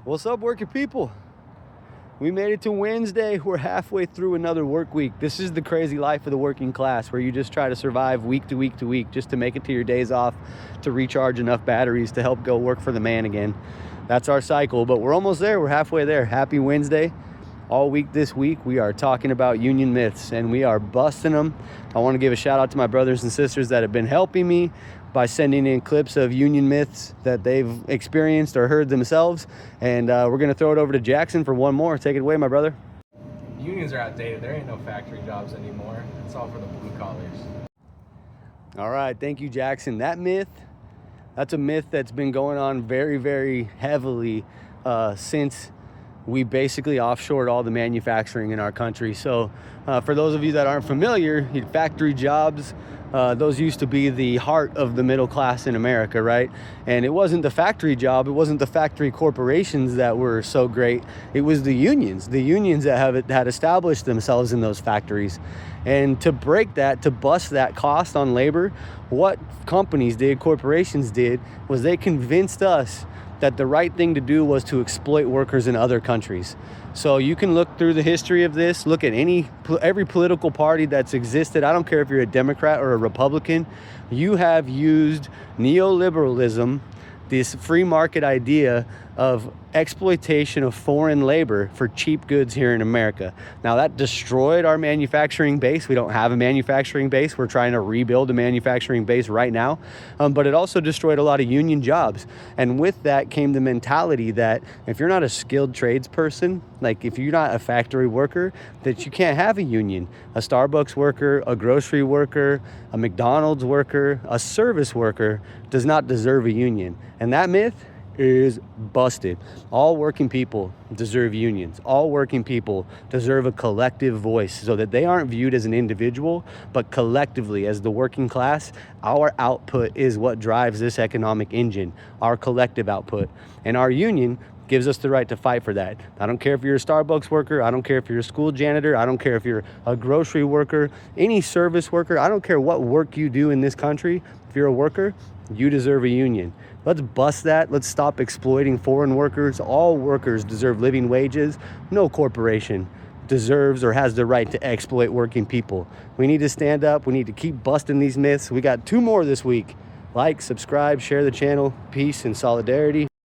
What's up, working people? We made it to Wednesday. We're halfway through another work week. This is the crazy life of the working class, where you just try to survive week to week to week just to make it to your days off, to recharge enough batteries to help go work for the man again. That's our cycle, but we're almost there. We're halfway there. Happy Wednesday. All week this week, we are talking about union myths, and we are busting them. I want to give a shout out to my brothers and sisters that have been helping me by sending in clips of union myths that they've experienced or heard themselves. And we're going to throw it over to Jackson for one more. Take it away, my brother. Unions are outdated. There ain't no factory jobs anymore. It's all for the blue collars. All right. Thank you, Jackson. That's a myth that's been going on very, very heavily since we basically offshored all the manufacturing in our country. So for those of you that aren't familiar, factory jobs, those used to be the heart of the middle class in America, right? And it wasn't the factory job, it wasn't the factory corporations that were so great. It was the unions that had established themselves in those factories. And to break that, to bust that cost on labor, what corporations did, was they convinced us that the right thing to do was to exploit workers in other countries. So you can look through the history of this, look at every political party that's existed. I don't care if you're a Democrat or a Republican, you have used neoliberalism, this free market idea of exploitation of foreign labor for cheap goods here in America. Now that destroyed our manufacturing base. We don't have a manufacturing base. We're trying to rebuild a manufacturing base right now. But it also destroyed a lot of union jobs. And with that came the mentality that if you're not a skilled tradesperson, like if you're not a factory worker, that you can't have a union. A Starbucks worker, a grocery worker, a McDonald's worker, a service worker does not deserve a union. And that myth is busted. All working people deserve unions. All working people deserve a collective voice, so that they aren't viewed as an individual, but collectively as the working class. Our output is what drives this economic engine, our collective output. And our union gives us the right to fight for that. I don't care if you're a Starbucks worker. I don't care if you're a school janitor. I don't care if you're a grocery worker, any service worker. I don't care what work you do in this country. If you're a worker, you deserve a union. Let's bust that. Let's stop exploiting foreign workers. All workers deserve living wages. No corporation deserves or has the right to exploit working people. We need to stand up. We need to keep busting these myths. We got 2 more this week. Like, subscribe, share the channel. Peace and solidarity.